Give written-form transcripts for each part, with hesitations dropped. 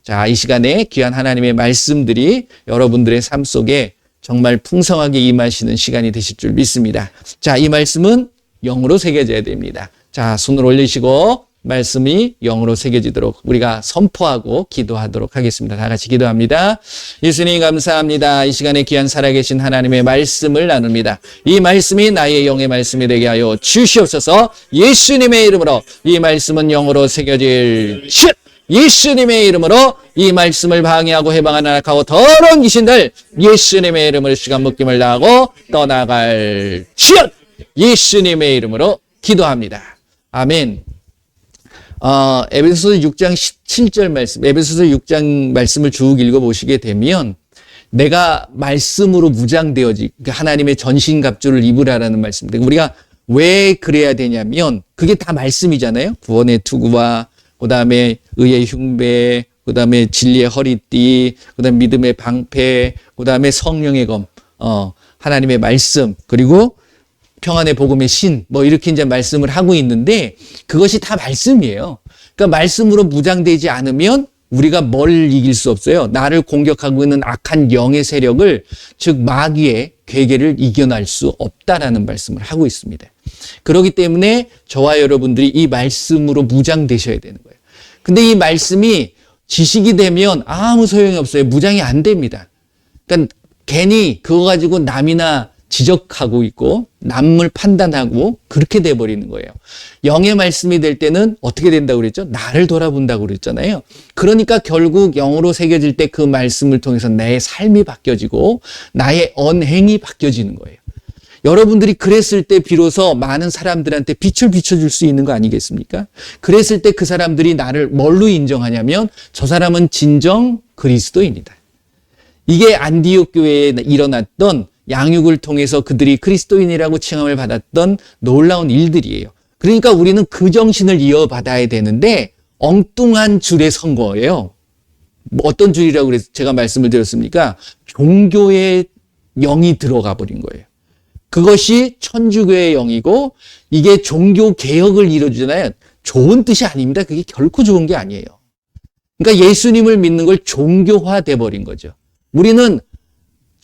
자, 이 시간에 귀한 하나님의 말씀들이 여러분들의 삶 속에 정말 풍성하게 임하시는 시간이 되실 줄 믿습니다. 자, 이 말씀은 영으로 새겨져야 됩니다. 자, 손을 올리시고 말씀이 영으로 새겨지도록 우리가 선포하고 기도하도록 하겠습니다. 다 같이 기도합니다. 예수님 감사합니다. 이 시간에 귀한 살아계신 하나님의 말씀을 나눕니다. 이 말씀이 나의 영의 말씀이 되게 하여 주시옵소서. 예수님의 이름으로 이 말씀은 영으로 새겨질 슛! 예수님의 이름으로 이 말씀을 방해하고 해방하는 악하고 더러운 귀신들 예수님의 이름으로 시간 묶임을 당하고 떠나갈 슛! 예수님의 이름으로 기도합니다. 아멘. 에베소서 6장 17절 말씀, 에베소서 6장 말씀을 쭉 읽어보시게 되면 내가 말씀으로 무장되어지, 하나님의 전신갑주를 입으라라는 말씀인데 우리가 왜 그래야 되냐면 그게 다 말씀이잖아요. 구원의 투구와 그 다음에 의의 흉배, 그 다음에 진리의 허리띠, 그 다음에 믿음의 방패, 그 다음에 성령의 검, 하나님의 말씀, 그리고 평안의 복음의 신, 뭐 이렇게 이제 말씀을 하고 있는데 그것이 다 말씀이에요. 그러니까 말씀으로 무장되지 않으면 우리가 뭘 이길 수 없어요. 나를 공격하고 있는 악한 영의 세력을, 즉 마귀의 괴계를 이겨낼 수 없다라는 말씀을 하고 있습니다. 그렇기 때문에 저와 여러분들이 이 말씀으로 무장되셔야 되는 거예요. 근데 이 말씀이 지식이 되면 아무 소용이 없어요. 무장이 안 됩니다. 그러니까 괜히 그거 가지고 남이나 지적하고 있고 남을 판단하고 그렇게 돼버리는 거예요. 영의 말씀이 될 때는 어떻게 된다고 그랬죠? 나를 돌아본다고 그랬잖아요. 그러니까 결국 영으로 새겨질 때 그 말씀을 통해서 내 삶이 바뀌어지고 나의 언행이 바뀌어지는 거예요. 여러분들이 그랬을 때 비로소 많은 사람들한테 빛을 비춰줄 수 있는 거 아니겠습니까? 그랬을 때 그 사람들이 나를 뭘로 인정하냐면 저 사람은 진정 그리스도인이다. 이게 안디옥 교회에 일어났던 양육을 통해서 그들이 그리스도인이라고 칭함을 받았던 놀라운 일들이에요. 그러니까 우리는 그 정신을 이어받아야 되는데 엉뚱한 줄에 선 거예요. 뭐 어떤 줄이라고 그래서 제가 말씀을 드렸습니까? 종교의 영이 들어가 버린 거예요. 그것이 천주교의 영이고 이게 종교 개혁을 이루잖아요. 좋은 뜻이 아닙니다. 그게 결코 좋은 게 아니에요. 그러니까 예수님을 믿는 걸 종교화돼 버린 거죠. 우리는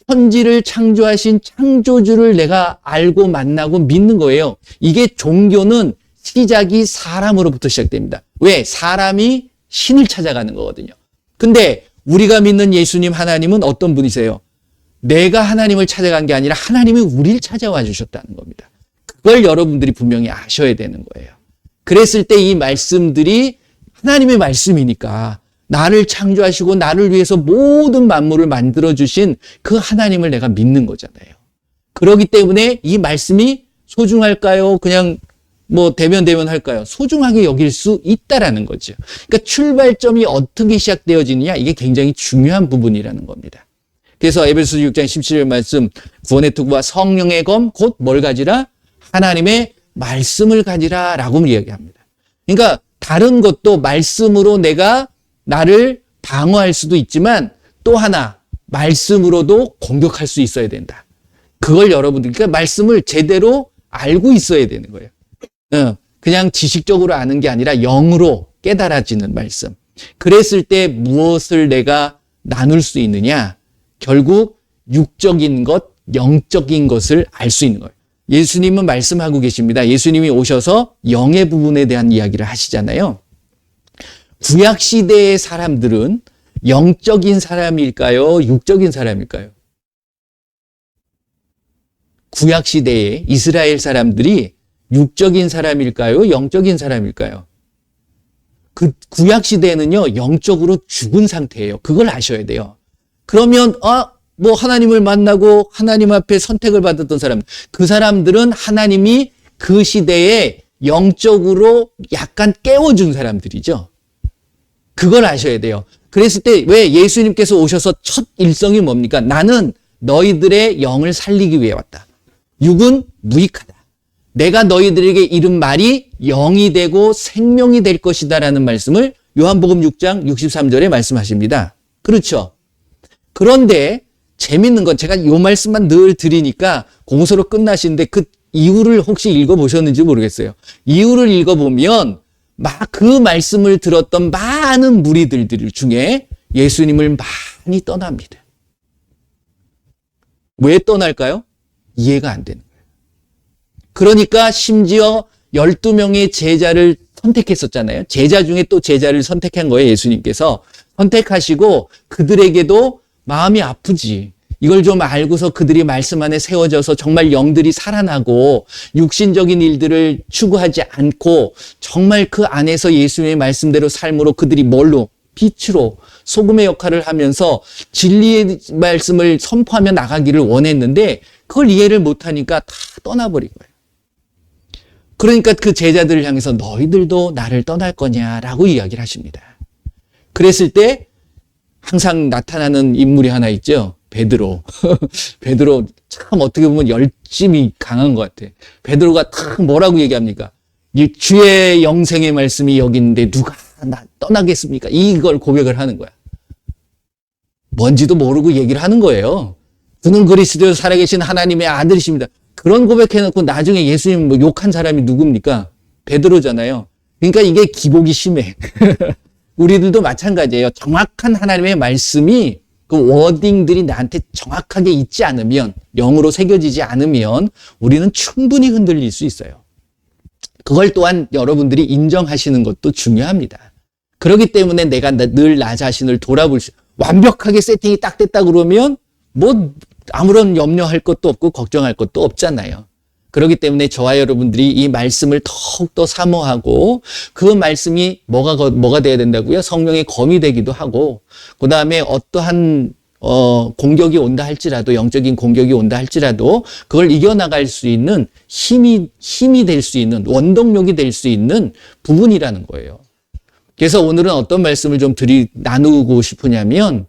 천지를 창조하신 창조주를 내가 알고 만나고 믿는 거예요. 이게 종교는 시작이 사람으로부터 시작됩니다. 왜? 사람이 신을 찾아가는 거거든요. 근데 우리가 믿는 예수님 하나님은 어떤 분이세요? 내가 하나님을 찾아간 게 아니라 하나님이 우리를 찾아와 주셨다는 겁니다. 그걸 여러분들이 분명히 아셔야 되는 거예요. 그랬을 때 이 말씀들이 하나님의 말씀이니까 나를 창조하시고 나를 위해서 모든 만물을 만들어주신 그 하나님을 내가 믿는 거잖아요. 그렇기 때문에 이 말씀이 소중할까요? 그냥 뭐 대면 할까요? 소중하게 여길 수 있다라는 거죠. 그러니까 출발점이 어떻게 시작되어지느냐, 이게 굉장히 중요한 부분이라는 겁니다. 그래서 에베소서 6장 17절 말씀, 구원의 투구와 성령의 검, 곧 뭘 가지라? 하나님의 말씀을 가지라 라고 이야기합니다. 그러니까 다른 것도 말씀으로 내가 나를 방어할 수도 있지만 또 하나 말씀으로도 공격할 수 있어야 된다. 그걸 여러분들, 그러니까 말씀을 제대로 알고 있어야 되는 거예요. 그냥 지식적으로 아는 게 아니라 영으로 깨달아지는 말씀. 그랬을 때 무엇을 내가 나눌 수 있느냐? 결국 육적인 것, 영적인 것을 알 수 있는 거예요. 예수님은 말씀하고 계십니다. 예수님이 오셔서 영의 부분에 대한 이야기를 하시잖아요. 구약시대의 사람들은 영적인 사람일까요? 육적인 사람일까요? 구약시대의 이스라엘 사람들이 육적인 사람일까요? 영적인 사람일까요? 그 구약시대에는요, 영적으로 죽은 상태예요. 그걸 아셔야 돼요. 그러면, 뭐 하나님을 만나고 하나님 앞에 선택을 받았던 사람, 그 사람들은 하나님이 그 시대에 영적으로 약간 깨워준 사람들이죠. 그걸 아셔야 돼요. 그랬을 때 왜 예수님께서 오셔서 첫 일성이 뭡니까? 나는 너희들의 영을 살리기 위해 왔다. 육은 무익하다. 내가 너희들에게 이른 말이 영이 되고 생명이 될 것이다라는 말씀을 요한복음 6장 63절에 말씀하십니다. 그렇죠? 그런데 재밌는 건 제가 요 말씀만 늘 드리니까 공소로 끝나시는데 그 이유를 혹시 읽어보셨는지 모르겠어요. 이유를 읽어보면 막 그 말씀을 들었던 많은 무리들 중에 예수님을 많이 떠납니다. 왜 떠날까요? 이해가 안 되는 거예요. 그러니까 심지어 12명의 제자를 선택했었잖아요. 제자 중에 또 제자를 선택한 거예요. 예수님께서 선택하시고 그들에게도 마음이 아프지. 이걸 좀 알고서 그들이 말씀 안에 세워져서 정말 영들이 살아나고 육신적인 일들을 추구하지 않고 정말 그 안에서 예수님의 말씀대로 삶으로 그들이 뭘로? 빛으로 소금의 역할을 하면서 진리의 말씀을 선포하며 나가기를 원했는데 그걸 이해를 못하니까 다 떠나버린 거예요. 그러니까 그 제자들을 향해서 너희들도 나를 떠날 거냐라고 이야기를 하십니다. 그랬을 때 항상 나타나는 인물이 하나 있죠. 베드로. 베드로 참 어떻게 보면 열심이 강한 것 같아. 베드로가 딱 뭐라고 얘기합니까? 이 주의 영생의 말씀이 여기 있는데 누가 나 떠나겠습니까? 이걸 고백을 하는 거야. 뭔지도 모르고 얘기를 하는 거예요. 그는 그리스도에서 살아계신 하나님의 아들이십니다. 그런 고백해놓고 나중에 예수님 뭐 욕한 사람이 누굽니까? 베드로잖아요. 그러니까 이게 기복이 심해. 우리들도 마찬가지예요. 정확한 하나님의 말씀이 그 워딩들이 나한테 정확하게 있지 않으면, 영으로 새겨지지 않으면 우리는 충분히 흔들릴 수 있어요. 그걸 또한 여러분들이 인정하시는 것도 중요합니다. 그렇기 때문에 내가 늘 나 자신을 돌아볼 수, 완벽하게 세팅이 딱 됐다 그러면 뭐 아무런 염려할 것도 없고 걱정할 것도 없잖아요. 그렇기 때문에 저와 여러분들이 이 말씀을 더욱더 사모하고 그 말씀이 뭐가 돼야 된다고요? 성령의 검이 되기도 하고 그 다음에 어떠한 공격이 온다 할지라도 영적인 공격이 온다 할지라도 그걸 이겨나갈 수 있는 힘이 될 수 있는 원동력이 될 수 있는 부분이라는 거예요. 그래서 오늘은 어떤 말씀을 좀 나누고 싶으냐면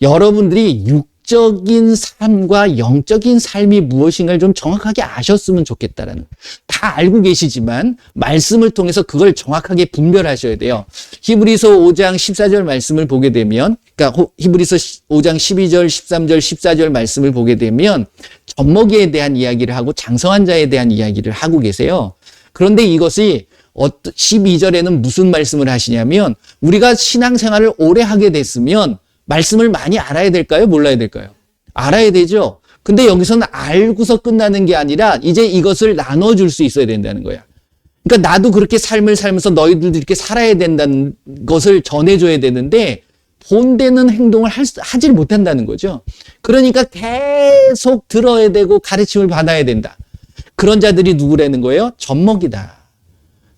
여러분들이 육적인 삶과 영적인 삶이 무엇인가를 좀 정확하게 아셨으면 좋겠다라는, 다 알고 계시지만 말씀을 통해서 그걸 정확하게 분별하셔야 돼요. 히브리서 5장 14절 말씀을 보게 되면, 그러니까 히브리서 5장 12절, 13절, 14절 말씀을 보게 되면 젖먹이에 대한 이야기를 하고 장성한 자에 대한 이야기를 하고 계세요. 그런데 이것이 12절에는 무슨 말씀을 하시냐면 우리가 신앙생활을 오래 하게 됐으면 말씀을 많이 알아야 될까요? 몰라야 될까요? 알아야 되죠. 근데 여기서는 알고서 끝나는 게 아니라 이제 이것을 나눠줄 수 있어야 된다는 거야. 그러니까 나도 그렇게 삶을 살면서 너희들도 이렇게 살아야 된다는 것을 전해줘야 되는데 본되는 행동을 하질 못한다는 거죠. 그러니까 계속 들어야 되고 가르침을 받아야 된다. 그런 자들이 누구라는 거예요? 젖먹이다.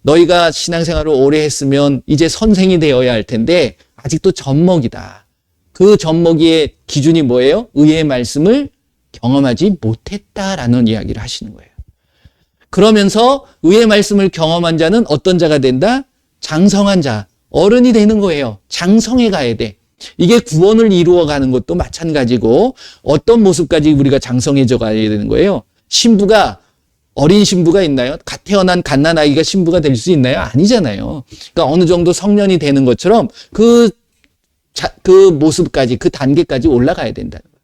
너희가 신앙생활을 오래 했으면 이제 선생이 되어야 할 텐데 아직도 젖먹이다. 그 젖먹이의 기준이 뭐예요? 의의 말씀을 경험하지 못했다라는 이야기를 하시는 거예요. 그러면서 의의 말씀을 경험한 자는 어떤 자가 된다? 장성한 자, 어른이 되는 거예요. 장성해 가야 돼. 이게 구원을 이루어가는 것도 마찬가지고 어떤 모습까지 우리가 장성해져 가야 되는 거예요. 어린 신부가 있나요? 갓 태어난 갓난아기가 신부가 될 수 있나요? 아니잖아요. 그러니까 어느 정도 성년이 되는 것처럼 그 모습까지, 그 단계까지 올라가야 된다는 거예요.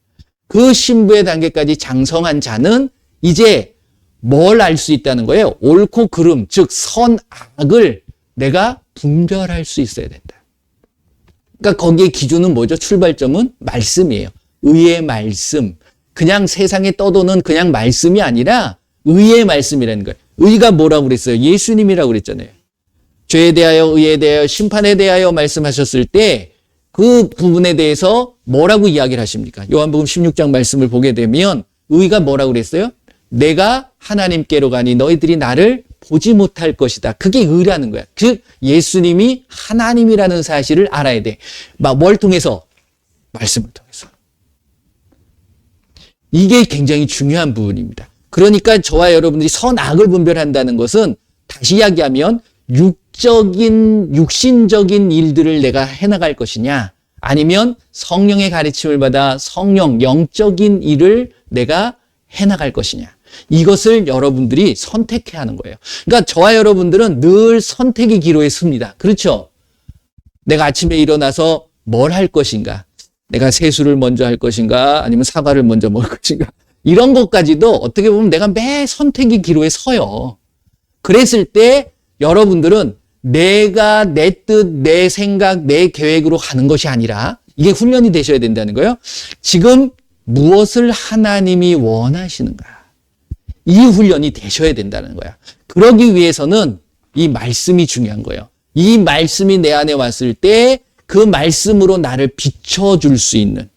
그 신부의 단계까지 장성한 자는 이제 뭘 알 수 있다는 거예요? 옳고 그름, 즉 선악을 내가 분별할 수 있어야 된다. 그러니까 거기에 기준은 뭐죠? 출발점은 말씀이에요. 의의 말씀. 그냥 세상에 떠도는 그냥 말씀이 아니라 의의 말씀이라는 거예요. 의가 뭐라고 그랬어요? 예수님이라고 그랬잖아요. 죄에 대하여, 의에 대하여, 심판에 대하여 말씀하셨을 때 그 부분에 대해서 뭐라고 이야기를 하십니까? 요한복음 16장 말씀을 보게 되면 의가 뭐라고 그랬어요? 내가 하나님께로 가니 너희들이 나를 보지 못할 것이다. 그게 의라는 거야. 즉 예수님이 하나님이라는 사실을 알아야 돼. 뭘 통해서? 말씀을 통해서. 이게 굉장히 중요한 부분입니다. 그러니까 저와 여러분들이 선악을 분별한다는 것은 다시 이야기하면 육신적인 일들을 내가 해나갈 것이냐 아니면 성령의 가르침을 받아 영적인 일을 내가 해나갈 것이냐. 이것을 여러분들이 선택해야 하는 거예요. 그러니까 저와 여러분들은 늘 선택의 기로에 섭니다. 그렇죠? 내가 아침에 일어나서 뭘 할 것인가? 내가 세수를 먼저 할 것인가? 아니면 사과를 먼저 먹을 것인가? 이런 것까지도 어떻게 보면 내가 매 선택의 기로에 서요. 그랬을 때 여러분들은 내가 내 뜻, 내 생각, 내 계획으로 가는 것이 아니라 이게 훈련이 되셔야 된다는 거예요. 지금 무엇을 하나님이 원하시는가? 이 훈련이 되셔야 된다는 거야. 그러기 위해서는 이 말씀이 중요한 거예요. 이 말씀이 내 안에 왔을 때 그 말씀으로 나를 비춰줄 수 있는,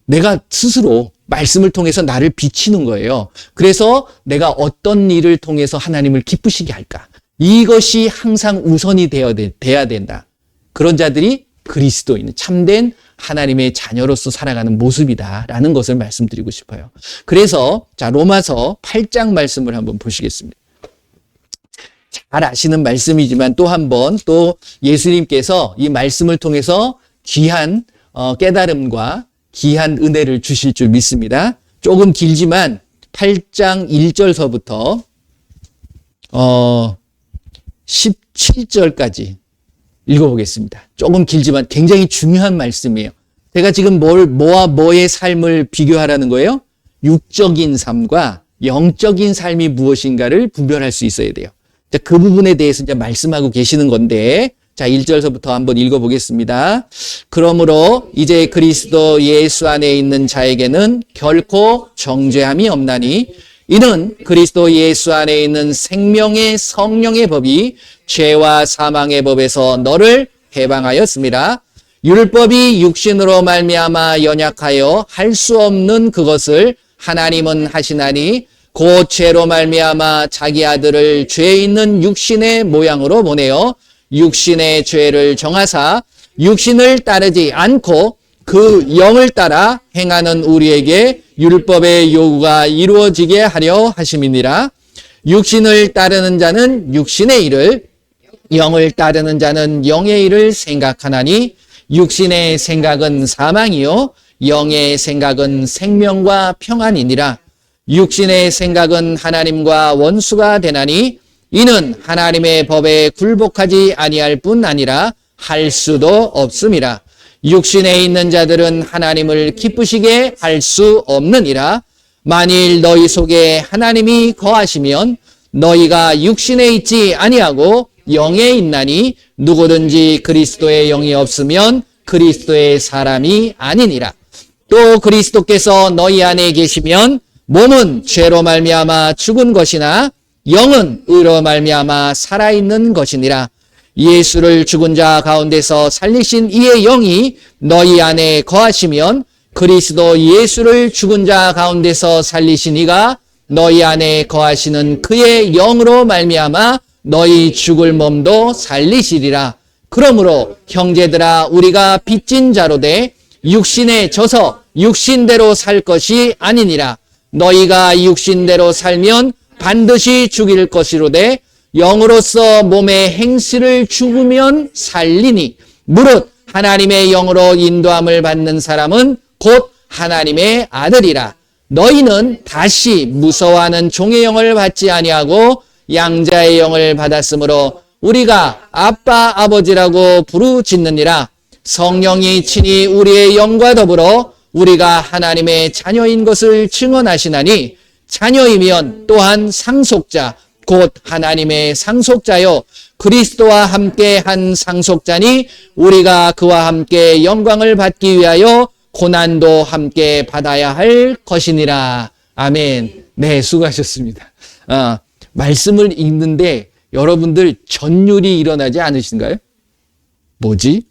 내가 스스로 말씀을 통해서 나를 비치는 거예요. 그래서 내가 어떤 일을 통해서 하나님을 기쁘시게 할까? 이것이 항상 우선이 돼야 된다. 그런 자들이 그리스도인, 참된 하나님의 자녀로서 살아가는 모습이다라는 것을 말씀드리고 싶어요. 그래서 자, 로마서 8장 말씀을 한번 보시겠습니다. 잘 아시는 말씀이지만 또 한 번 또 예수님께서 이 말씀을 통해서 귀한 깨달음과 귀한 은혜를 주실 줄 믿습니다. 조금 길지만 8장 1절서부터 17절까지 읽어보겠습니다. 조금 길지만 굉장히 중요한 말씀이에요. 제가 지금 뭐와 뭐의 삶을 비교하라는 거예요? 육적인 삶과 영적인 삶이 무엇인가를 분별할 수 있어야 돼요. 그 부분에 대해서 이제 말씀하고 계시는 건데, 자, 1절서부터 한번 읽어보겠습니다. 그러므로 이제 그리스도 예수 안에 있는 자에게는 결코 정죄함이 없나니, 이는 그리스도 예수 안에 있는 생명의 성령의 법이 죄와 사망의 법에서 너를 해방하였습니다. 율법이 육신으로 말미암아 연약하여 할 수 없는 그것을 하나님은 하시나니, 곧 죄로 말미암아 자기 아들을 죄 있는 육신의 모양으로 보내어 육신의 죄를 정하사 육신을 따르지 않고 그 영을 따라 행하는 우리에게 율법의 요구가 이루어지게 하려 하심이니라. 육신을 따르는 자는 육신의 일을, 영을 따르는 자는 영의 일을 생각하나니, 육신의 생각은 사망이요 영의 생각은 생명과 평안이니라. 육신의 생각은 하나님과 원수가 되나니, 이는 하나님의 법에 굴복하지 아니할 뿐 아니라 할 수도 없음이라. 육신에 있는 자들은 하나님을 기쁘시게 할 수 없느니라. 만일 너희 속에 하나님이 거하시면 너희가 육신에 있지 아니하고 영에 있나니, 누구든지 그리스도의 영이 없으면 그리스도의 사람이 아니니라. 또 그리스도께서 너희 안에 계시면 몸은 죄로 말미암아 죽은 것이나 영은 의로 말미암아 살아있는 것이니라. 예수를 죽은 자 가운데서 살리신 이의 영이 너희 안에 거하시면 그리스도 예수를 죽은 자 가운데서 살리신 이가 너희 안에 거하시는 그의 영으로 말미암아 너희 죽을 몸도 살리시리라. 그러므로 형제들아, 우리가 빚진 자로되 육신에 져서 육신대로 살 것이 아니니라. 너희가 육신대로 살면 반드시 죽일 것이로되 영으로서 몸의 행실을 죽으면 살리니, 무릇 하나님의 영으로 인도함을 받는 사람은 곧 하나님의 아들이라. 너희는 다시 무서워하는 종의 영을 받지 아니하고 양자의 영을 받았으므로 우리가 아빠 아버지라고 부르짖느니라. 성령이 친히 우리의 영과 더불어 우리가 하나님의 자녀인 것을 증언하시나니, 자녀이면 또한 상속자 곧 하나님의 상속자요 그리스도와 함께 한 상속자니, 우리가 그와 함께 영광을 받기 위하여 고난도 함께 받아야 할 것이니라. 아멘. 네, 수고하셨습니다. 말씀을 읽는데 여러분들 전율이 일어나지 않으신가요? 뭐지?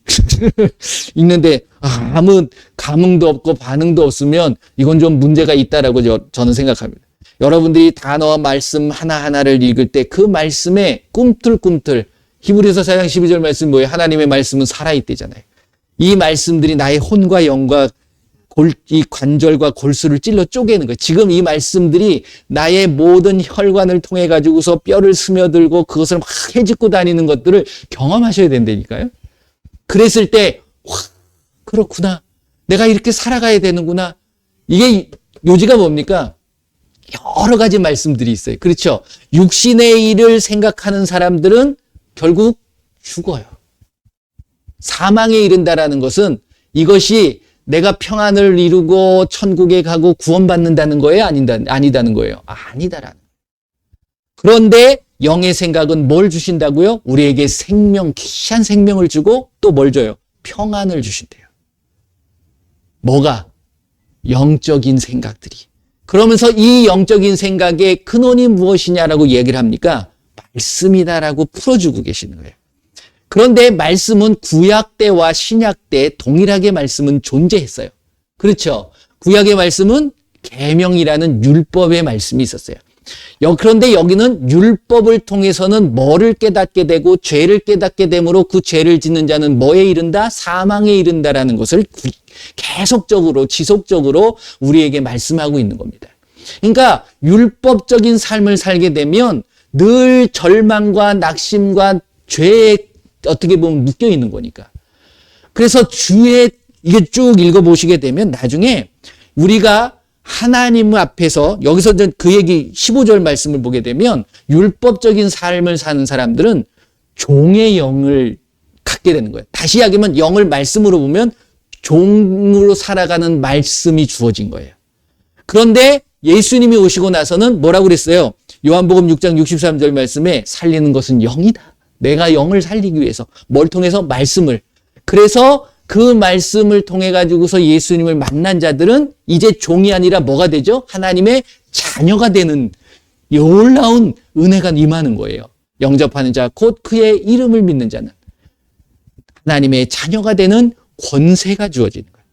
읽는데 아무 감흥도 없고 반응도 없으면 이건 좀 문제가 있다라고 저는 생각합니다. 여러분들이 단어와 말씀 하나하나를 읽을 때 그 말씀에 꿈틀꿈틀, 히브리서 4장 12절 말씀 뭐예요? 하나님의 말씀은 살아있대잖아요. 이 말씀들이 나의 혼과 영과 이 관절과 골수를 찔러 쪼개는 거예요. 지금 이 말씀들이 나의 모든 혈관을 통해 가지고서 뼈를 스며들고 그것을 막 헤집고 다니는 것들을 경험하셔야 된다니까요. 그랬을 때 와, 그렇구나. 내가 이렇게 살아가야 되는구나. 이게 요지가 뭡니까? 여러 가지 말씀들이 있어요. 그렇죠? 육신의 일을 생각하는 사람들은 결국 죽어요. 사망에 이른다라는 것은 이것이 내가 평안을 이루고 천국에 가고 구원받는다는 거예요? 아니다는 거예요? 아니다라는. 그런데 영의 생각은 뭘 주신다고요? 우리에게 생명, 귀한 생명을 주고 또 뭘 줘요? 평안을 주신대요. 뭐가? 영적인 생각들이. 그러면서 이 영적인 생각의 근원이 무엇이냐라고 얘기를 합니까? 말씀이다라고 풀어주고 계시는 거예요. 그런데 말씀은 구약 때와 신약 때 동일하게 말씀은 존재했어요. 그렇죠? 구약의 말씀은 계명이라는 율법의 말씀이 있었어요. 그런데 여기는 율법을 통해서는 뭐를 깨닫게 되고 죄를 깨닫게 되므로 그 죄를 짓는 자는 뭐에 이른다? 사망에 이른다라는 것을 계속적으로 지속적으로 우리에게 말씀하고 있는 겁니다. 그러니까 율법적인 삶을 살게 되면 늘 절망과 낙심과 죄에 어떻게 보면 묶여 있는 거니까. 그래서 주의 이게 쭉 읽어보시게 되면 나중에 우리가 하나님 앞에서 여기서 그 얘기 15절 말씀을 보게 되면 율법적인 삶을 사는 사람들은 종의 영을 갖게 되는 거예요. 다시 이야기하면 영을 말씀으로 보면 종으로 살아가는 말씀이 주어진 거예요. 그런데 예수님이 오시고 나서는 뭐라고 그랬어요? 요한복음 6장 63절 말씀에 살리는 것은 영이다. 내가 영을 살리기 위해서 뭘 통해서? 말씀을. 그래서 그 말씀을 통해 가지고서 예수님을 만난 자들은 이제 종이 아니라 뭐가 되죠? 하나님의 자녀가 되는 놀라운 은혜가 임하는 거예요. 영접하는 자 곧 그의 이름을 믿는 자는 하나님의 자녀가 되는 권세가 주어지는 거예요.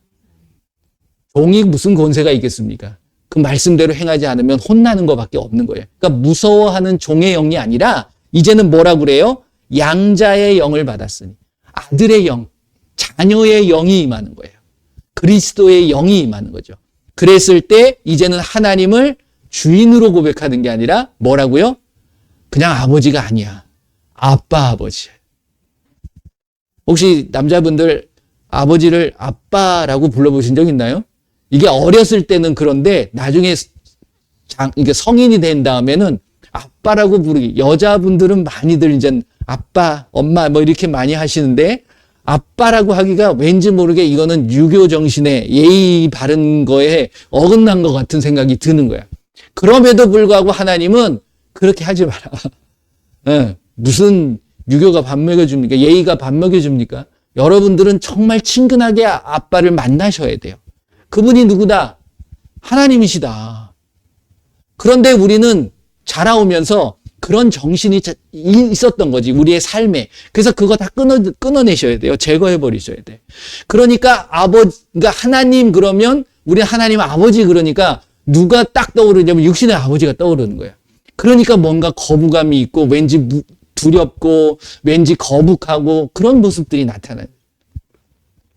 종이 무슨 권세가 있겠습니까? 그 말씀대로 행하지 않으면 혼나는 것밖에 없는 거예요. 그러니까 무서워하는 종의 영이 아니라 이제는 뭐라고 그래요? 양자의 영을 받았으니 아들의 영, 자녀의 영이 임하는 거예요. 그리스도의 영이 임하는 거죠. 그랬을 때 이제는 하나님을 주인으로 고백하는 게 아니라 뭐라고요? 그냥 아버지가 아니야. 아빠 아버지. 혹시 남자분들 아버지를 아빠라고 불러보신 적 있나요? 이게 어렸을 때는 그런데 나중에 이게 성인이 된 다음에는 아빠라고 부르기. 여자분들은 많이들 이제 아빠, 엄마 뭐 이렇게 많이 하시는데 아빠라고 하기가 왠지 모르게 이거는 유교 정신에 예의 바른 거에 어긋난 것 같은 생각이 드는 거야. 그럼에도 불구하고 하나님은 그렇게 하지 마라. 네, 무슨 유교가 밥 먹여줍니까? 예의가 밥 먹여줍니까? 여러분들은 정말 친근하게 아빠를 만나셔야 돼요. 그분이 누구다? 하나님이시다. 그런데 우리는 자라오면서 그런 정신이 있었던 거지, 우리의 삶에. 그래서 그거 다 끊어내셔야 돼요. 제거해버리셔야 돼. 그러니까 그러니까 하나님 그러면, 우리 하나님 아버지 그러니까 누가 딱 떠오르냐면 육신의 아버지가 떠오르는 거야. 그러니까 뭔가 거부감이 있고, 왠지 두렵고, 왠지 거북하고, 그런 모습들이 나타나요.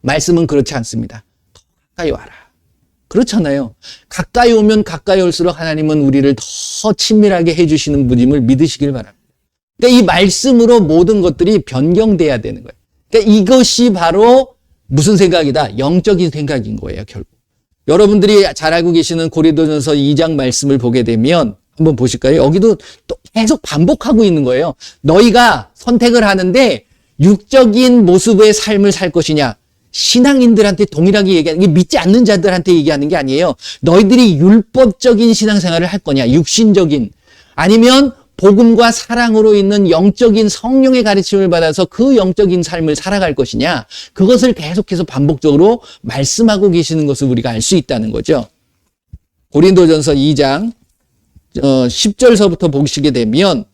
말씀은 그렇지 않습니다. 가까이 와라. 그렇잖아요. 가까이 오면 가까이 올수록 하나님은 우리를 더 친밀하게 해주시는 분임을 믿으시길 바랍니다. 그러니까 이 말씀으로 모든 것들이 변경돼야 되는 거예요. 그러니까 이것이 바로 무슨 생각이다? 영적인 생각인 거예요, 결국. 여러분들이 잘 알고 계시는 고린도전서 2장 말씀을 보게 되면 한번 보실까요? 여기도 또 계속 반복하고 있는 거예요. 너희가 선택을 하는데 육적인 모습의 삶을 살 것이냐? 신앙인들한테 동일하게 얘기하는 게 믿지 않는 자들한테 얘기하는 게 아니에요. 너희들이 율법적인 신앙생활을 할 거냐? 육신적인. 아니면 복음과 사랑으로 있는 영적인 성령의 가르침을 받아서 그 영적인 삶을 살아갈 것이냐? 그것을 계속해서 반복적으로 말씀하고 계시는 것을 우리가 알 수 있다는 거죠. 고린도전서 2장 10절서부터 보시게 되면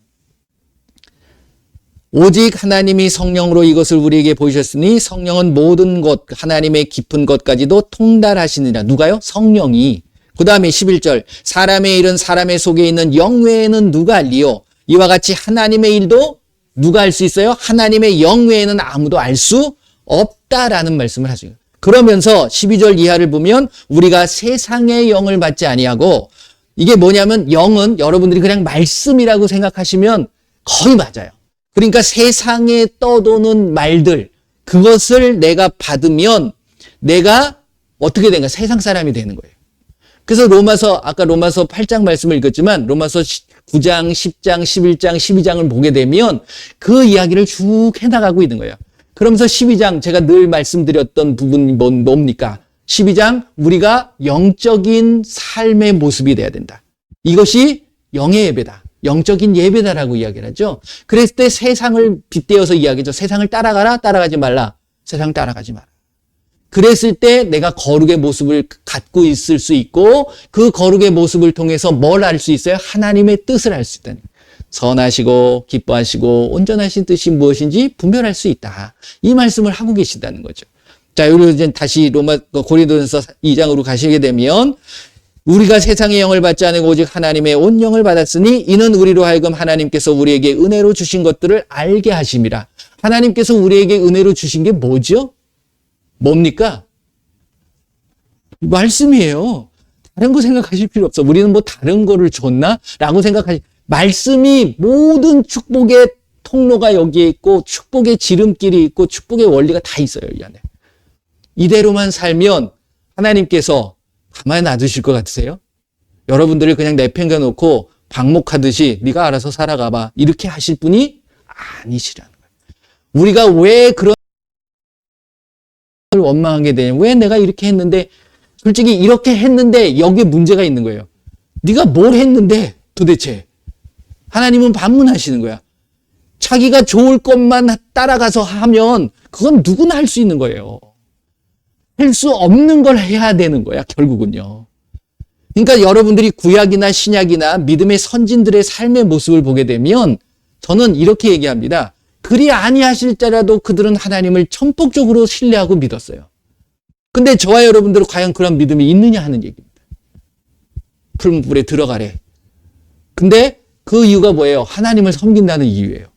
오직 하나님이 성령으로 이것을 우리에게 보이셨으니 성령은 모든 것, 하나님의 깊은 것까지도 통달하시느니라. 누가요? 성령이. 그 다음에 11절. 사람의 일은 사람의 속에 있는 영 외에는 누가 알리요? 이와 같이 하나님의 일도 누가 알 수 있어요? 하나님의 영 외에는 아무도 알 수 없다라는 말씀을 하죠. 그러면서 12절 이하를 보면 우리가 세상의 영을 받지 아니하고, 이게 뭐냐면 영은 여러분들이 그냥 말씀이라고 생각하시면 거의 맞아요. 그러니까 세상에 떠도는 말들, 그것을 내가 받으면 내가 어떻게 된가? 세상 사람이 되는 거예요. 그래서 아까 로마서 8장 말씀을 읽었지만 로마서 9장, 10장, 11장, 12장을 보게 되면 그 이야기를 쭉 해나가고 있는 거예요. 그러면서 12장, 제가 늘 말씀드렸던 부분이 뭡니까? 12장, 우리가 영적인 삶의 모습이 돼야 된다. 이것이 영의 예배다. 영적인 예배다라고 이야기를 하죠. 그랬을 때 세상을 빗대어서 이야기죠. 세상을 따라가라, 따라가지 말라. 세상 따라가지 마라. 그랬을 때 내가 거룩의 모습을 갖고 있을 수 있고 그 거룩의 모습을 통해서 뭘 알 수 있어요? 하나님의 뜻을 알 수 있다는 거예요. 선하시고 기뻐하시고 온전하신 뜻이 무엇인지 분별할 수 있다. 이 말씀을 하고 계신다는 거죠. 자, 여기로 이제 다시 고린도전서 2장으로 가시게 되면 우리가 세상의 영을 받지 않고 오직 하나님의 온 영을 받았으니 이는 우리로 하여금 하나님께서 우리에게 은혜로 주신 것들을 알게 하심이라. 하나님께서 우리에게 은혜로 주신 게 뭐죠? 뭡니까? 말씀이에요. 다른 거 생각하실 필요 없어. 우리는 뭐 다른 거를 줬나? 라고 생각하시. 말씀이 모든 축복의 통로가 여기에 있고 축복의 지름길이 있고 축복의 원리가 다 있어요. 이 안에. 이대로만 살면 하나님께서 가만히 놔두실 것 같으세요? 여러분들을 그냥 내팽겨 놓고 방목하듯이 네가 알아서 살아가봐. 이렇게 하실 분이 아니시라는 거예요. 우리가 왜 그런 걸 원망하게 되냐? 왜 내가 이렇게 했는데 솔직히 이렇게 했는데 여기에 문제가 있는 거예요. 네가 뭘 했는데 도대체? 하나님은 반문하시는 거야. 자기가 좋을 것만 따라가서 하면 그건 누구나 할 수 있는 거예요. 할 수 없는 걸 해야 되는 거야, 결국은요. 그러니까 여러분들이 구약이나 신약이나 믿음의 선진들의 삶의 모습을 보게 되면 저는 이렇게 얘기합니다. 그리 아니하실지라도 그들은 하나님을 전폭적으로 신뢰하고 믿었어요. 근데 저와 여러분들은 과연 그런 믿음이 있느냐 하는 얘기입니다. 푸른 불에 들어가래. 근데 그 이유가 뭐예요? 하나님을 섬긴다는 이유예요.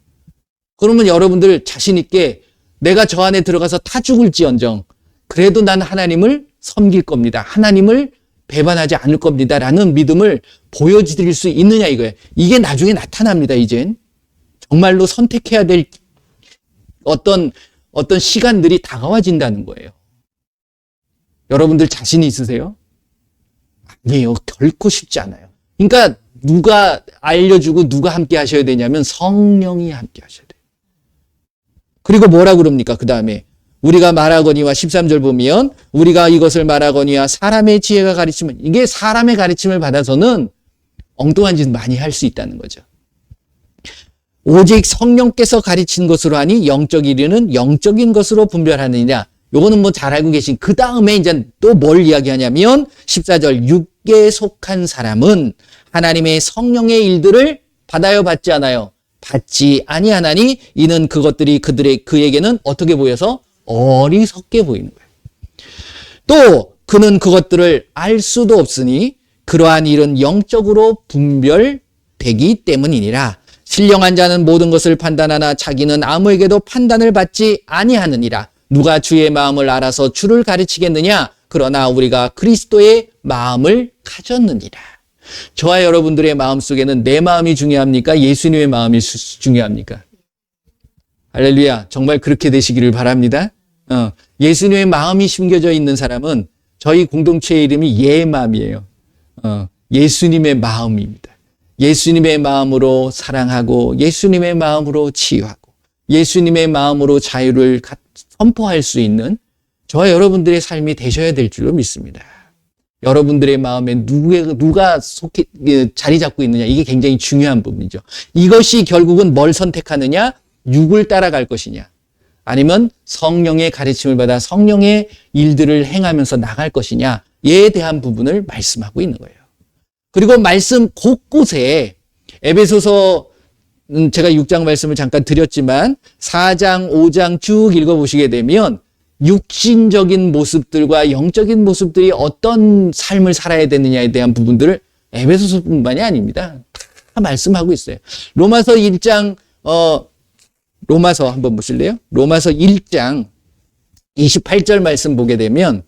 그러면 여러분들 자신 있게 내가 저 안에 들어가서 타 죽을지언정 그래도 난 하나님을 섬길 겁니다. 하나님을 배반하지 않을 겁니다. 라는 믿음을 보여드릴 수 있느냐 이거예요. 이게 나중에 나타납니다. 이젠. 정말로 선택해야 될 어떤 시간들이 다가와진다는 거예요. 여러분들 자신이 있으세요? 아니에요. 결코 쉽지 않아요. 그러니까 누가 알려주고 누가 함께 하셔야 되냐면 성령이 함께 하셔야 돼요. 그리고 뭐라 그럽니까? 그 다음에 우리가 말하거니와 13절 보면 우리가 이것을 말하거니와 사람의 지혜가 가르치면 이게 사람의 가르침을 받아서는 엉뚱한 짓 많이 할 수 있다는 거죠. 오직 성령께서 가르친 것으로 하니 영적 이르는 영적인 것으로 분별하느니라. 요거는 뭐 잘 알고 계신 그 다음에 이제 또 뭘 이야기하냐면 14절 육계에 속한 사람은 하나님의 성령의 일들을 받아요 받지 않아요? 받지 아니하나니 이는 그것들이 그에게는 어떻게 보여서 어리석게 보이는 거예요. 또 그는 그것들을 알 수도 없으니 그러한 일은 영적으로 분별되기 때문이니라. 신령한 자는 모든 것을 판단하나 자기는 아무에게도 판단을 받지 아니하느니라. 누가 주의 마음을 알아서 주를 가르치겠느냐? 그러나 우리가 그리스도의 마음을 가졌느니라. 저와 여러분들의 마음 속에는 내 마음이 중요합니까? 예수님의 마음이 중요합니까? 할렐루야. 정말 그렇게 되시기를 바랍니다. 예수님의 마음이 심겨져 있는 사람은 저희 공동체의 이름이 예마음이에요. 예수님의 마음입니다. 예수님의 마음으로 사랑하고 예수님의 마음으로 치유하고 예수님의 마음으로 자유를 선포할 수 있는 저와 여러분들의 삶이 되셔야 될 줄로 믿습니다. 여러분들의 마음에 누가 자리 잡고 있느냐 이게 굉장히 중요한 부분이죠. 이것이 결국은 뭘 선택하느냐? 육을 따라갈 것이냐 아니면 성령의 가르침을 받아 성령의 일들을 행하면서 나갈 것이냐에 대한 부분을 말씀하고 있는 거예요. 그리고 말씀 곳곳에 에베소서 제가 6장 말씀을 잠깐 드렸지만 4장, 5장 쭉 읽어보시게 되면 육신적인 모습들과 영적인 모습들이 어떤 삶을 살아야 되느냐에 대한 부분들을 에베소서뿐만이 아닙니다. 다 말씀하고 있어요. 로마서 1장 로마서 한번 보실래요? 로마서 1장 28절 말씀 보게 되면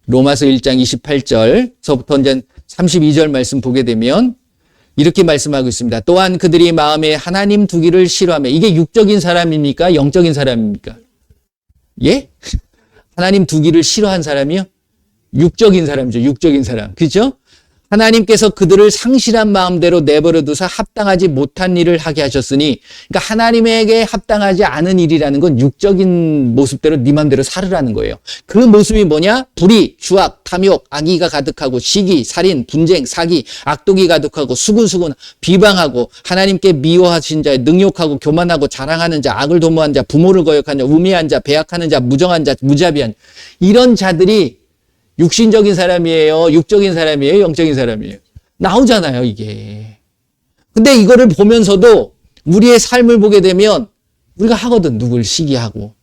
로마서 1장 28절서부터 이제 32절 말씀 보게 되면 이렇게 말씀하고 있습니다. 또한 그들이 마음에 하나님 두기를 싫어하며 이게 육적인 사람입니까? 영적인 사람입니까? 예? 하나님 두기를 싫어한 사람이요? 육적인 사람이죠. 육적인 사람. 그렇죠? 하나님께서 그들을 상실한 마음대로 내버려 두사 합당하지 못한 일을 하게 하셨으니, 그러니까 하나님에게 합당하지 않은 일이라는 건 육적인 모습대로 네 맘대로 살으라는 거예요. 그 모습이 뭐냐? 불의, 주악, 탐욕, 악의가 가득하고 시기, 살인, 분쟁, 사기, 악독이 가득하고 수군수군, 비방하고 하나님께 미워하신 자, 능욕하고 교만하고 자랑하는 자, 악을 도모한 자, 부모를 거역한 자, 우매한 자, 배약하는 자, 무정한 자, 무자비한, 이런 자들이 육신적인 사람이에요? 육적인 사람이에요? 영적인 사람이에요? 나오잖아요, 이게. 근데 이거를 보면서도 우리의 삶을 보게 되면 우리가 하거든. 누굴 시기하고,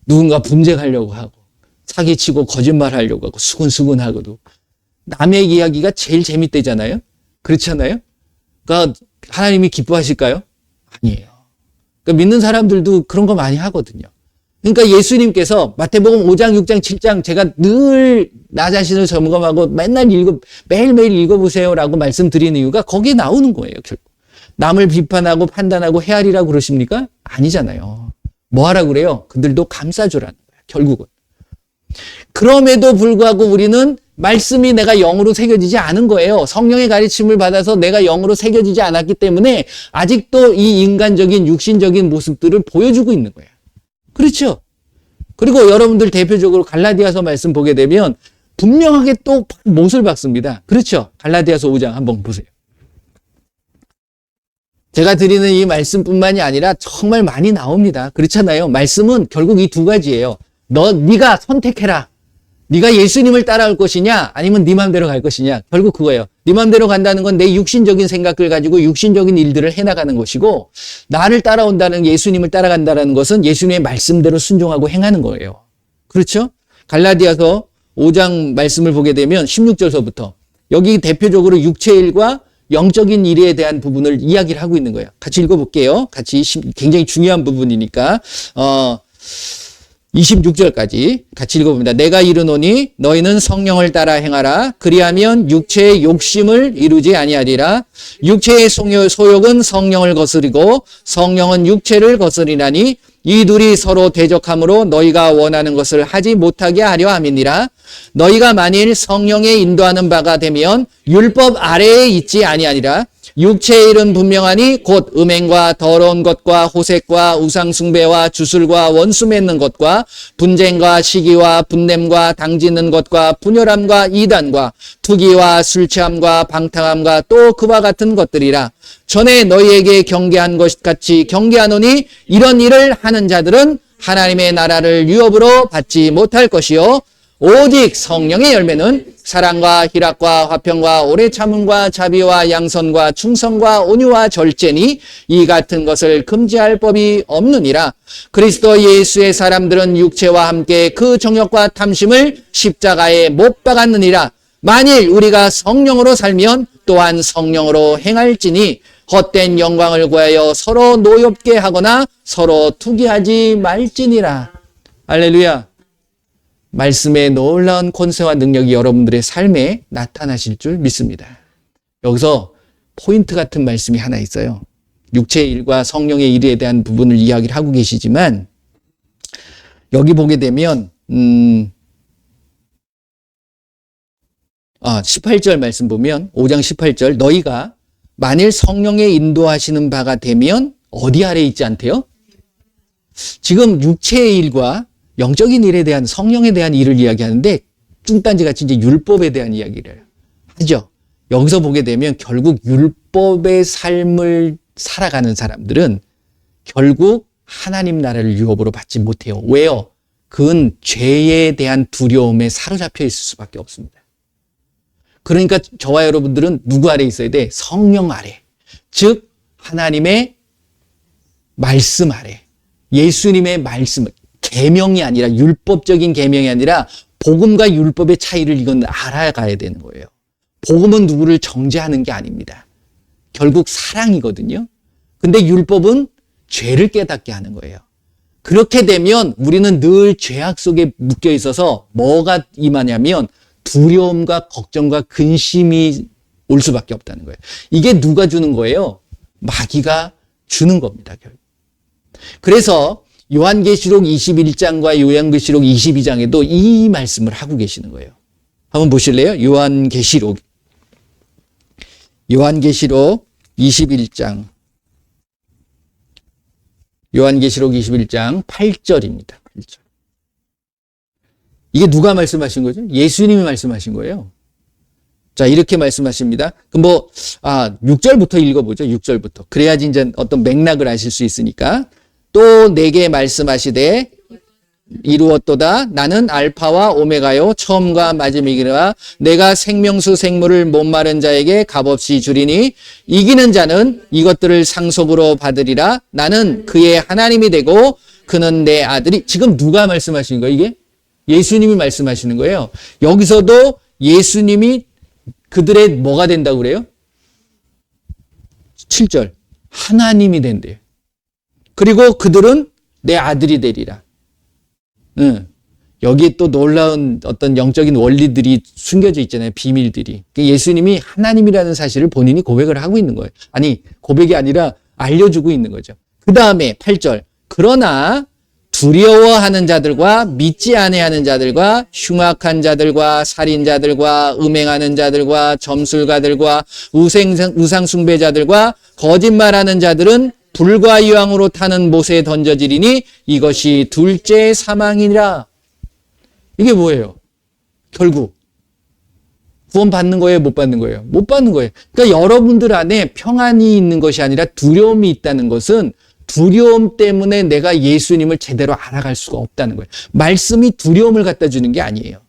누군가 분쟁하려고 하고, 사기치고 거짓말하려고 하고, 수근수근하고도. 남의 이야기가 제일 재밌대잖아요? 그렇잖아요? 그러니까 하나님이 기뻐하실까요? 아니에요. 그러니까 믿는 사람들도 그런 거 많이 하거든요. 그러니까 예수님께서 마태복음 5장, 6장, 7장 제가 늘 나 자신을 점검하고 매일매일 읽어보세요라고 말씀드리는 이유가 거기에 나오는 거예요, 결국. 남을 비판하고 판단하고 헤아리라고 그러십니까? 아니잖아요. 뭐 하라고 그래요? 그들도 감싸주라는 거예요, 결국은. 그럼에도 불구하고 우리는 말씀이 내가 영으로 새겨지지 않은 거예요. 성령의 가르침을 받아서 내가 영으로 새겨지지 않았기 때문에 아직도 이 인간적인 육신적인 모습들을 보여주고 있는 거예요. 그렇죠? 그리고 여러분들 대표적으로 갈라디아서 말씀 보게 되면 분명하게 또 못을 박습니다. 그렇죠? 갈라디아서 5장 한번 보세요. 제가 드리는 이 말씀뿐만이 아니라 정말 많이 나옵니다. 그렇잖아요? 말씀은 결국 이 두 가지예요. 네가 선택해라. 네가 예수님을 따라올 것이냐 아니면 네 맘대로 갈 것이냐. 결국 그거예요. 네 맘대로 간다는 건 내 육신적인 생각을 가지고 육신적인 일들을 해나가는 것이고, 나를 따라온다는, 예수님을 따라간다는 것은 예수님의 말씀대로 순종하고 행하는 거예요. 그렇죠? 갈라디아서 5장 말씀을 보게 되면 16절서부터 여기 대표적으로 육체의 일과 영적인 일에 대한 부분을 이야기를 하고 있는 거예요. 같이 읽어볼게요. 같이 굉장히 중요한 부분이니까 26절까지 같이 읽어봅니다. 내가 이르노니 너희는 성령을 따라 행하라. 그리하면 육체의 욕심을 이루지 아니하리라. 육체의 소욕은 성령을 거스리고 성령은 육체를 거스리나니 이 둘이 서로 대적함으로 너희가 원하는 것을 하지 못하게 하려 함이니라. 너희가 만일 성령에 인도하는 바가 되면 율법 아래에 있지 아니하니라. 육체의 일은 분명하니 곧 음행과 더러운 것과 호색과 우상숭배와 주술과 원수 맺는 것과 분쟁과 시기와 분냄과 당짓는 것과 분열함과 이단과 투기와 술취함과 방탕함과 또 그와 같은 것들이라. 전에 너희에게 경계한 것 같이 경계하노니 이런 일을 하는 자들은 하나님의 나라를 유업으로 받지 못할 것이요 오직 성령의 열매는 사랑과 희락과 화평과 오래 참음과 자비와 양선과 충성과 온유와 절제니 이 같은 것을 금지할 법이 없느니라. 그리스도 예수의 사람들은 육체와 함께 그 정욕과 탐심을 십자가에 못 박았느니라. 만일 우리가 성령으로 살면 또한 성령으로 행할지니 헛된 영광을 구하여 서로 노엽게 하거나 서로 투기하지 말지니라. 할렐루야. 말씀의 놀라운 권세와 능력이 여러분들의 삶에 나타나실 줄 믿습니다. 여기서 포인트 같은 말씀이 하나 있어요. 육체의 일과 성령의 일에 대한 부분을 이야기를 하고 계시지만 여기 보게 되면 18절 말씀 보면 5장 18절 너희가 만일 성령의 인도하시는 바가 되면 어디 아래 있지 않대요? 지금 육체의 일과 영적인 일에 대한 성령에 대한 일을 이야기하는데 뚱딴지같이 이제 율법에 대한 이야기를 하죠. 여기서 보게 되면 결국 율법의 삶을 살아가는 사람들은 결국 하나님 나라를 유업으로 받지 못해요. 왜요? 그건 죄에 대한 두려움에 사로잡혀 있을 수밖에 없습니다. 그러니까 저와 여러분들은 누구 아래 있어야 돼? 성령 아래. 즉 하나님의 말씀 아래. 예수님의 말씀을. 계명이 아니라 율법적인 계명이 아니라 복음과 율법의 차이를 이건 알아가야 되는 거예요. 복음은 누구를 정죄하는 게 아닙니다. 결국 사랑이거든요. 근데 율법은 죄를 깨닫게 하는 거예요. 그렇게 되면 우리는 늘 죄악 속에 묶여 있어서 뭐가 임하냐면 두려움과 걱정과 근심이 올 수밖에 없다는 거예요. 이게 누가 주는 거예요? 마귀가 주는 겁니다. 결국. 그래서 요한계시록 21장과 요한계시록 22장에도 이 말씀을 하고 계시는 거예요. 한번 보실래요? 요한계시록 요한계시록 21장. 요한계시록 21장 8절입니다. 8절. 이게 누가 말씀하신 거죠? 예수님이 말씀하신 거예요. 자, 이렇게 말씀하십니다. 그럼 6절부터 읽어보죠. 6절부터. 그래야지 이제 어떤 맥락을 아실 수 있으니까. 또 내게 말씀하시되 이루었도다. 나는 알파와 오메가요 처음과 마지막이라. 내가 생명수 생물을 목마른 자에게 값없이 주리니 이기는 자는 이것들을 상속으로 받으리라. 나는 그의 하나님이 되고 그는 내 아들이. 지금 누가 말씀하시는 거예요? 이게 예수님이 말씀하시는 거예요. 여기서도 예수님이 그들의 뭐가 된다고 그래요? 7절 하나님이 된대요. 그리고 그들은 내 아들이 되리라. 여기에 또 놀라운 어떤 영적인 원리들이 숨겨져 있잖아요. 비밀들이. 예수님이 하나님이라는 사실을 본인이 고백을 하고 있는 거예요. 아니, 고백이 아니라 알려주고 있는 거죠. 그 다음에 8절. 그러나 두려워하는 자들과 믿지 아니하는 자들과 흉악한 자들과 살인자들과 음행하는 자들과 점술가들과 우상숭배자들과 거짓말하는 자들은 불과 유황으로 타는 못에 던져지리니 이것이 둘째 사망이니라. 이게 뭐예요? 결국 구원 받는 거예요? 못 받는 거예요? 못 받는 거예요. 그러니까 여러분들 안에 평안이 있는 것이 아니라 두려움이 있다는 것은 두려움 때문에 내가 예수님을 제대로 알아갈 수가 없다는 거예요. 말씀이 두려움을 갖다 주는 게 아니에요.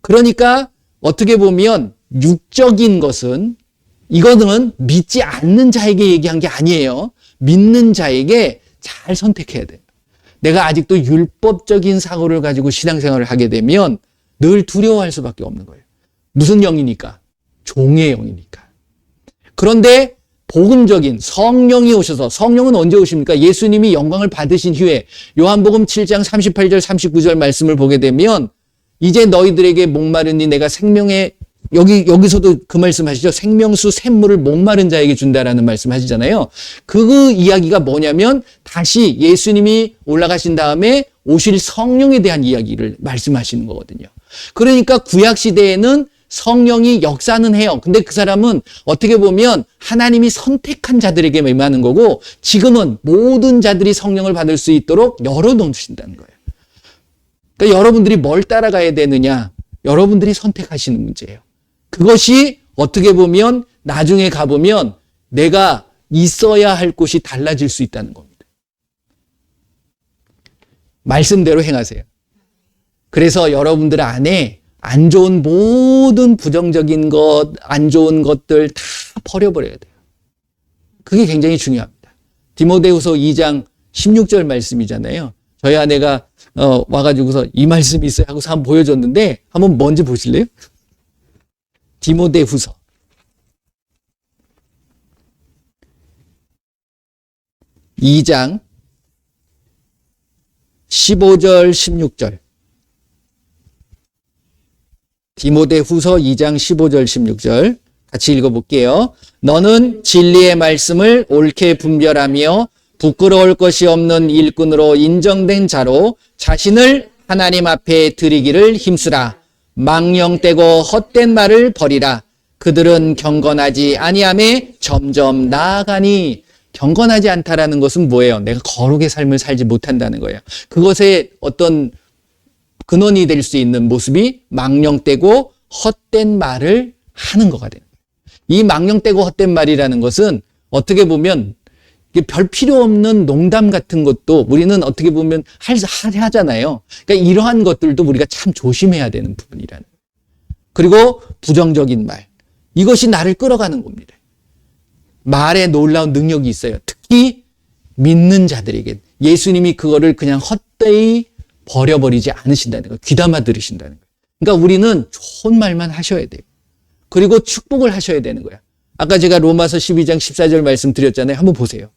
그러니까 어떻게 보면 육적인 것은 이거는 믿지 않는 자에게 얘기한 게 아니에요. 믿는 자에게 잘 선택해야 돼요. 내가 아직도 율법적인 사고를 가지고 신앙생활을 하게 되면 늘 두려워할 수밖에 없는 거예요. 무슨 영이니까? 종의 영이니까. 그런데 복음적인 성령이 오셔서, 성령은 언제 오십니까? 예수님이 영광을 받으신 후에 요한복음 7장 38절 39절 말씀을 보게 되면 이제 너희들에게 목마르니 내가 생명의 여기서도 그 말씀 하시죠. 생명수 샘물을 목마른 자에게 준다라는 말씀 하시잖아요. 그 이야기가 뭐냐면 다시 예수님이 올라가신 다음에 오실 성령에 대한 이야기를 말씀하시는 거거든요. 그러니까 구약 시대에는 성령이 역사는 해요. 근데 그 사람은 어떻게 보면 하나님이 선택한 자들에게 임하는 거고 지금은 모든 자들이 성령을 받을 수 있도록 열어놓으신다는 거예요. 그러니까 여러분들이 뭘 따라가야 되느냐? 여러분들이 선택하시는 문제예요. 그것이 어떻게 보면 나중에 가보면 내가 있어야 할 곳이 달라질 수 있다는 겁니다. 말씀대로 행하세요. 그래서 여러분들 안에 안 좋은 모든 부정적인 것, 안 좋은 것들 다 버려버려야 돼요. 그게 굉장히 중요합니다. 디모데후서 2장 16절 말씀이잖아요. 저희 아내가 와가지고서 이 말씀이 있어요 하고서 한번 보여줬는데 한번 뭔지 보실래요? 디모데후서 2장 15절 16절. 디모데후서 2장 15절 16절 같이 읽어볼게요. 너는 진리의 말씀을 옳게 분별하며 부끄러울 것이 없는 일꾼으로 인정된 자로 자신을 하나님 앞에 드리기를 힘쓰라. 망령되고 헛된 말을 버리라. 그들은 경건하지 아니함에 점점 나아가니. 경건하지 않다라는 것은 뭐예요? 내가 거룩의 삶을 살지 못한다는 거예요. 그것의 어떤 근원이 될 수 있는 모습이 망령되고 헛된 말을 하는 거가 되는 거예요. 이 망령되고 헛된 말이라는 것은 어떻게 보면 별 필요 없는 농담 같은 것도 우리는 어떻게 보면 하잖아요. 그러니까 이러한 것들도 우리가 참 조심해야 되는 부분이라는 거예요. 그리고 부정적인 말. 이것이 나를 끌어가는 겁니다. 말에 놀라운 능력이 있어요. 특히 믿는 자들에게 예수님이 그거를 그냥 헛되이 버려버리지 않으신다는 거예요. 귀담아 들으신다는 거예요. 그러니까 우리는 좋은 말만 하셔야 돼요. 그리고 축복을 하셔야 되는 거예요. 아까 제가 로마서 12장 14절 말씀 드렸잖아요. 한번 보세요.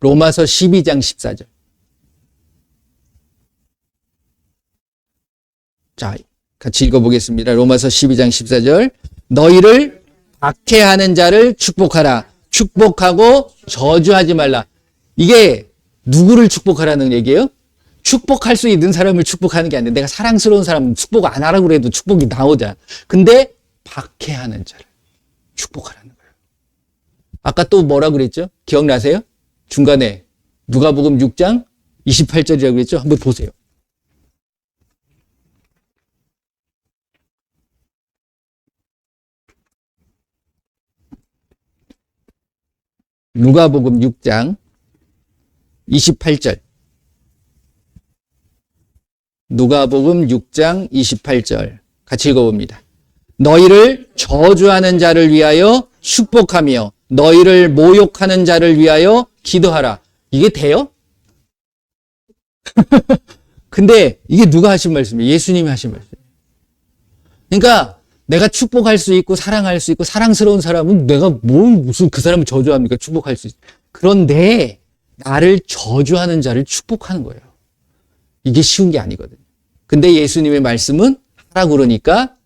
로마서 12장 14절. 자, 같이 읽어보겠습니다. 로마서 12장 14절. 너희를 박해하는 자를 축복하라. 축복하고 저주하지 말라. 이게 누구를 축복하라는 얘기예요? 축복할 수 있는 사람을 축복하는 게 아니라 내가 사랑스러운 사람은 축복 안 하라고 그래도 축복이 나오자. 근데 박해하는 자를 축복하라는 거예요. 아까 또 뭐라고 그랬죠? 기억나세요? 중간에 누가복음 6장 28절이라고 그랬죠? 한번 보세요. 누가복음 6장 28절. 누가복음 6장 28절. 같이 읽어봅니다. 너희를 저주하는 자를 위하여 축복하며 너희를 모욕하는 자를 위하여 기도하라. 이게 돼요? 근데 이게 누가 하신 말씀이에요? 예수님이 하신 말씀이에요. 그러니까 내가 축복할 수 있고 사랑할 수 있고 사랑스러운 사람은 내가 무슨 그 사람을 저주합니까? 축복할 수 있어요. 그런데 나를 저주하는 자를 축복하는 거예요. 이게 쉬운 게 아니거든요. 근데 예수님의 말씀은 하라고 그러니까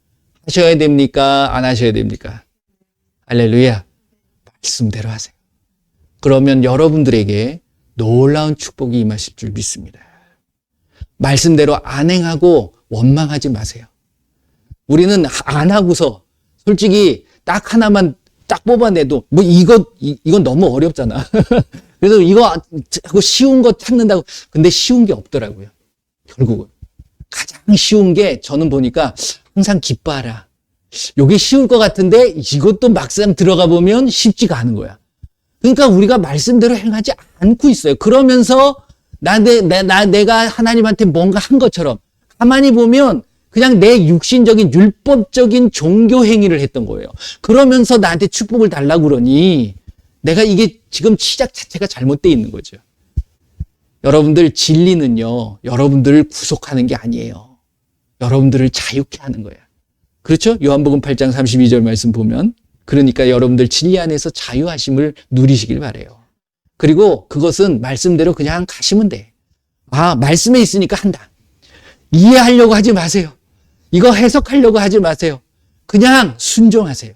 하셔야 됩니까? 안 하셔야 됩니까? 할렐루야. 말씀대로 하세요. 그러면 여러분들에게 놀라운 축복이 임하실 줄 믿습니다. 말씀대로 안 행하고 원망하지 마세요. 우리는 안 하고서 솔직히 딱 하나만 딱 뽑아내도 뭐 이건 너무 어렵잖아. 그래서 이거 하고 쉬운 거 찾는다고. 근데 쉬운 게 없더라고요. 결국은. 가장 쉬운 게 저는 보니까 항상 기뻐하라. 요게 쉬울 것 같은데 이것도 막상 들어가 보면 쉽지가 않은 거야. 그러니까 우리가 말씀대로 행하지 않고 있어요. 그러면서 내가 하나님한테 뭔가 한 것처럼 가만히 보면 그냥 내 육신적인 율법적인 종교 행위를 했던 거예요. 그러면서 나한테 축복을 달라고 그러니 내가 이게 지금 시작 자체가 잘못되어 있는 거죠. 여러분들 진리는요. 여러분들을 구속하는 게 아니에요. 여러분들을 자유케 하는 거예요. 그렇죠? 요한복음 8장 32절 말씀 보면 그러니까 여러분들 진리 안에서 자유하심을 누리시길 바라요. 그리고 그것은 말씀대로 그냥 가시면 돼. 아, 말씀에 있으니까 한다. 이해하려고 하지 마세요. 이거 해석하려고 하지 마세요. 그냥 순종하세요.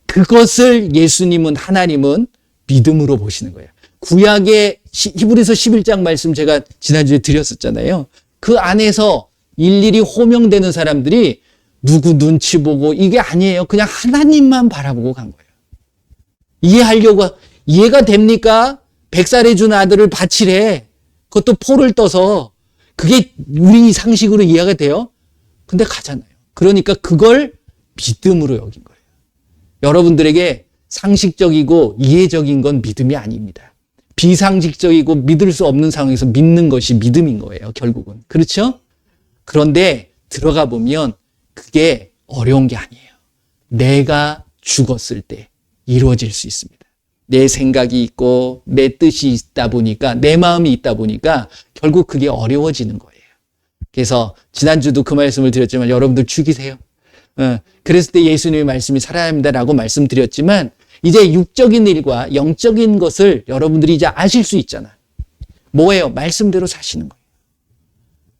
그것을 예수님은 하나님은 믿음으로 보시는 거예요. 구약의 히브리서 11장 말씀 제가 지난주에 드렸었잖아요. 그 안에서 일일이 호명되는 사람들이 누구 눈치 보고 이게 아니에요. 그냥 하나님만 바라보고 간 거예요. 이해가 됩니까? 100살에 준 아들을 바치래. 그것도 포를 떠서. 그게 우리 상식으로 이해가 돼요? 근데 가잖아요. 그러니까 그걸 믿음으로 여긴 거예요. 여러분들에게 상식적이고 이해적인 건 믿음이 아닙니다. 비상식적이고 믿을 수 없는 상황에서 믿는 것이 믿음인 거예요. 결국은. 그렇죠? 그런데 들어가 보면 그게 어려운 게 아니에요. 내가 죽었을 때 이루어질 수 있습니다. 내 생각이 있고 내 뜻이 있다 보니까 내 마음이 있다 보니까 결국 그게 어려워지는 거예요. 그래서 지난주도 그 말씀을 드렸지만 여러분들 죽이세요. 그랬을 때 예수님의 말씀이 살아야 합니다라고 말씀드렸지만 이제 육적인 일과 영적인 것을 여러분들이 이제 아실 수 있잖아. 뭐예요? 말씀대로 사시는 거예요.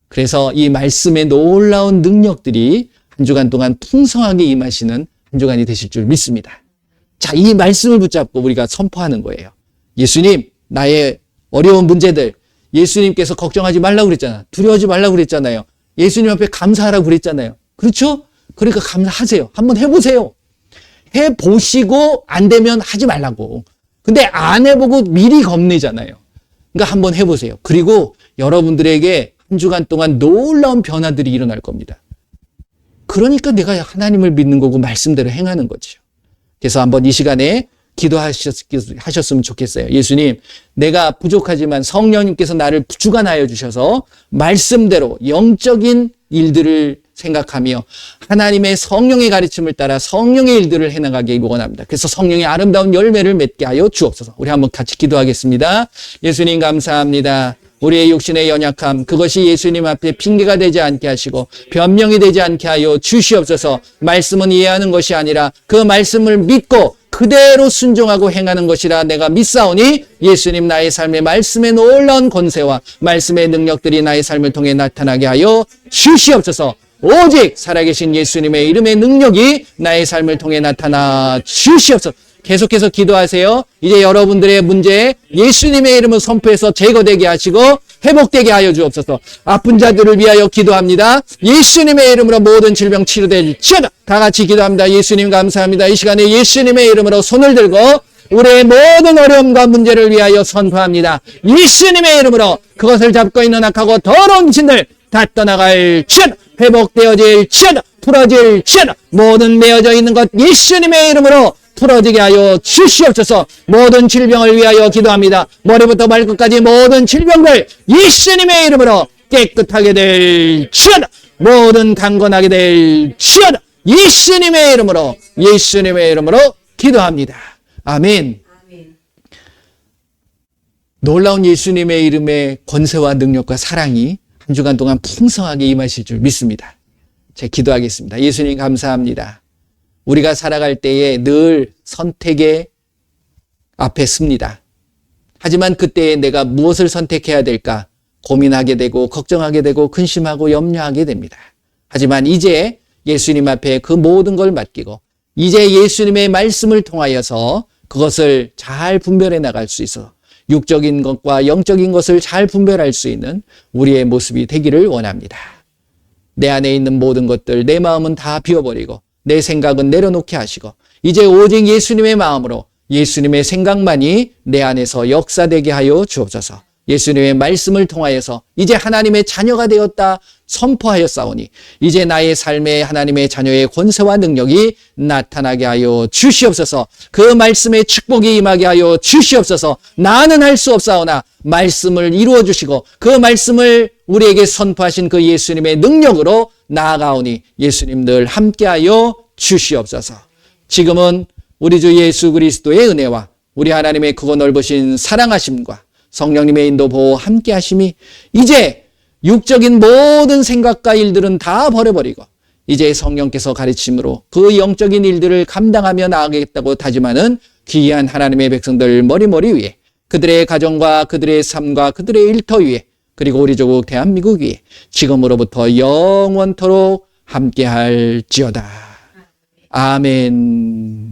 그래서 이 말씀의 놀라운 능력들이 한 주간 동안 풍성하게 임하시는 한 주간이 되실 줄 믿습니다. 자, 이 말씀을 붙잡고 우리가 선포하는 거예요. 예수님, 나의 어려운 문제들, 예수님께서 걱정하지 말라고 그랬잖아. 두려워하지 말라고 그랬잖아요. 예수님 앞에 감사하라고 그랬잖아요. 그렇죠? 그러니까 감사하세요. 한번 해보세요. 해보시고 안 되면 하지 말라고. 근데 안 해보고 미리 겁내잖아요. 그러니까 한번 해보세요. 그리고 여러분들에게 한 주간 동안 놀라운 변화들이 일어날 겁니다. 그러니까 내가 하나님을 믿는 거고 말씀대로 행하는 거죠. 그래서 한번 이 시간에 기도하셨으면 좋겠어요. 예수님, 내가 부족하지만 성령님께서 나를 주관하여 주셔서 말씀대로 영적인 일들을 생각하며 하나님의 성령의 가르침을 따라 성령의 일들을 해나가기 원합니다. 그래서 성령의 아름다운 열매를 맺게 하여 주옵소서. 우리 한번 같이 기도하겠습니다. 예수님 감사합니다. 우리의 육신의 연약함, 그것이 예수님 앞에 핑계가 되지 않게 하시고 변명이 되지 않게 하여 주시옵소서. 말씀은 이해하는 것이 아니라 그 말씀을 믿고 그대로 순종하고 행하는 것이라 내가 믿사오니 예수님 나의 삶의 말씀의 놀라운 권세와 말씀의 능력들이 나의 삶을 통해 나타나게 하여 주시옵소서. 오직 살아계신 예수님의 이름의 능력이 나의 삶을 통해 나타나 주시옵소서. 계속해서 기도하세요. 이제 여러분들의 문제 예수님의 이름을 선포해서 제거되게 하시고 회복되게 하여 주옵소서. 아픈 자들을 위하여 기도합니다. 예수님의 이름으로 모든 질병 치료되지어다. 다 같이 기도합니다. 예수님 감사합니다. 이 시간에 예수님의 이름으로 손을 들고 우리의 모든 어려움과 문제를 위하여 선포합니다. 예수님의 이름으로 그것을 잡고 있는 악하고 더러운 신들 다 떠나갈지어다. 회복되어질지어다. 풀어질지어다. 모든 메어져 있는 것 예수님의 이름으로 풀어지게 하여 주시옵소서. 모든 질병을 위하여 기도합니다. 머리부터 발끝까지 모든 질병들 예수님의 이름으로 깨끗하게 될지어다. 모든 강건하게 될지어다. 예수님의 이름으로 기도합니다. 아멘. 놀라운 예수님의 이름의 권세와 능력과 사랑이 한 주간 동안 풍성하게 임하실 줄 믿습니다. 제가 기도하겠습니다. 예수님 감사합니다. 우리가 살아갈 때에 늘 선택의 앞에 섭니다. 하지만 그때에 내가 무엇을 선택해야 될까 고민하게 되고 걱정하게 되고 근심하고 염려하게 됩니다. 하지만 이제 예수님 앞에 그 모든 걸 맡기고 이제 예수님의 말씀을 통하여서 그것을 잘 분별해 나갈 수 있어 육적인 것과 영적인 것을 잘 분별할 수 있는 우리의 모습이 되기를 원합니다. 내 안에 있는 모든 것들, 내 마음은 다 비워버리고 내 생각은 내려놓게 하시고 이제 오직 예수님의 마음으로 예수님의 생각만이 내 안에서 역사되게 하여 주옵소서. 예수님의 말씀을 통하여서 이제 하나님의 자녀가 되었다 선포하였사오니 이제 나의 삶에 하나님의 자녀의 권세와 능력이 나타나게 하여 주시옵소서. 그 말씀의 축복이 임하게 하여 주시옵소서. 나는 할 수 없사오나 말씀을 이루어 주시고 그 말씀을 우리에게 선포하신 그 예수님의 능력으로 나아가오니 예수님 늘 함께하여 주시옵소서. 지금은 우리 주 예수 그리스도의 은혜와 우리 하나님의 크고 넓으신 사랑하심과 성령님의 인도 보호 함께 하심이 이제 육적인 모든 생각과 일들은 다 버려버리고 이제 성령께서 가르침으로 그 영적인 일들을 감당하며 나아가겠다고 다짐하는 귀한 하나님의 백성들 머리머리 위에 그들의 가정과 그들의 삶과 그들의 일터 위에 그리고 우리 조국 대한민국 위에 지금으로부터 영원토록 함께할지어다. 아멘.